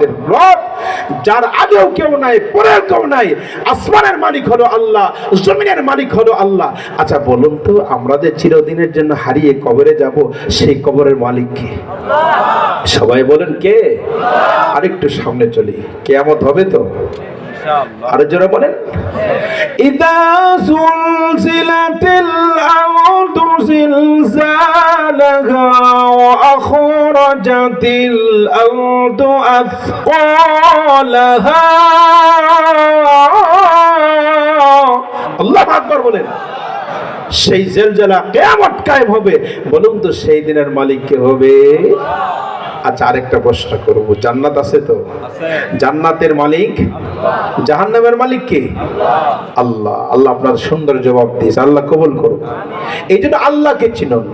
আমাদের রব, যার আগেও কেউ নাই, পরেও কেউ নাই। আসমানের মালিক হলো আল্লাহ, জমিনের মালিক হলো আল্লাহ। আচ্ছা বলুন তো, আমরা যে চিরদিনের জন্য হারিয়ে কবরে যাব, সেই কবরের মালিক কে? সবাই বলেন কে? আরেকটু সামনে চলি, কিয়ামত হবে তো? আরো জোরে বলেন। ইদা যুলজিলাতিল আরদু জিলজালাহা ওয়া আখরাজাতিল আরদু আথকালাহা। আল্লাহু আকবার বলেন। সেই জেলজালা কিয়ামত কায়েম হবে। বলুন তো সেই দিনের মালিক কে হবে? আচ্ছা আরেকটা প্রশ্ন করব, জান্নাত আছে তো? জান্নাতের মালিক? জাহান্নামের মালিক কে? আল্লাহ। আল্লাহ আপনার সুন্দর জবাব দিয়েছে, আল্লাহ কবুল করুন। এই জন্য আল্লাহকে চিনুন।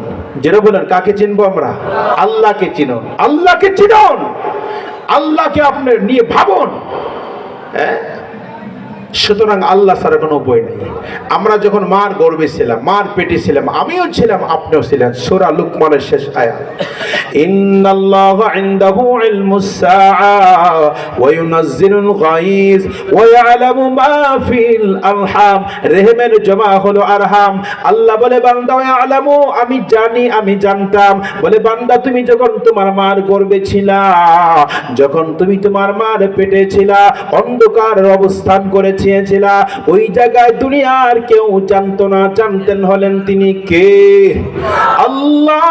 যেটা বলেন, কাকে চিনবো আমরা? আল্লাহকে চিনুন, আল্লাহকে চিনুন, আল্লাহকে আপনি নিয়ে ভাবুন। হ্যাঁ, সুতরাং আল্লাহ ছাড়া কোনো উপায় নেই। আমরা যখন মার গর্ভে ছিলাম, মার পেটে ছিলাম, আমিও ছিলাম, আপনিও ছিলেন। সূরা লুকমানের শেষ আয়াত, ইন্নাল্লাহা ইনদাহু ইলমুস সাআ ওয়া ইউনাজ্জিলুল গায়স ওয়া ইয়ালামু মা ফিল আরহাম। রেহমের জমা হলো আরহাম। আল্লাহ বলে, বান্দা ইয়ালামু, আমি জানি, আমি জানতাম। বলে, বান্দা তুমি যখন তোমার মার গর্ভে ছিলা, যখন তুমি তোমার মার পেটে ছিলা, অন্ধকারের অবস্থান করেছিলা, ওই জায়গায় দুনিয়ার কেউ জানতো না। জানতেন হলেন তিনি কে? আল্লাহ।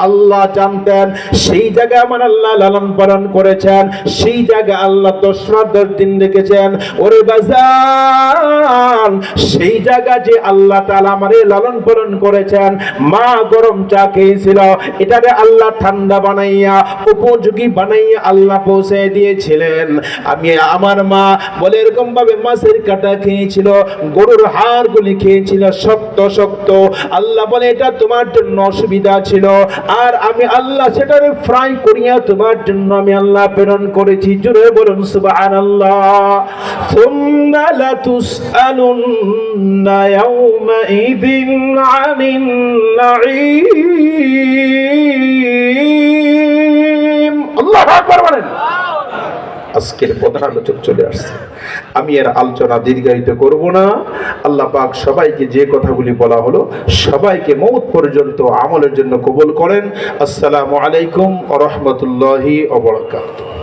আল্লাহ জানতেন। সেই জায়গায় আমার আল্লাহ লালন পালন করেছেন, সেই জায়গায় আল্লাহ 10 রাত 10 দিন রেখেছেন। ওরে বাজার, সেই জায়গা যে আল্লাহ তাআলা আমারে লালন পালন করেছেন, মা গরম চা খেয়েছিল, এটারে আল্লাহ ঠান্ডা বানাইয়া, উপযোগী বানাইয়া আল্লাহ পৌঁছে দিয়েছিলেন। আমি আমার মা বলে এরকম ভাবে মাছের কাটা খেয়েছিল, গরুর হাড়গুলি খেয়েছিল, শক্ত শক্ত। আল্লাহ বলে এটা তোমার জন্য অসুবিধা ছিল, আর আমি আল্লাহ সেটারে ফ্রাই করিয়া তোমার জন্য আমি আল্লাহ প্রেরণ করেছি। জোরে বলুন সুবহানাল্লাহ। সুম্মা লাতুসআলুন্না ইয়াওমাইযিন আনিন নাঈম। আল্লাহু আকবার বলেন। আজকের প্রধান আলোচক চলে আসছে, আমি এর আলোচনা দীর্ঘায়িত করব না। আল্লাহ পাক সবাইকে যে কথাগুলি বলা হলো, সবাইকে মওত পর্যন্ত আমলের জন্য কবুল করেন। আসসালামু আলাইকুম ওয়া রাহমাতুল্লাহি ওয়া বারাকাতুহু।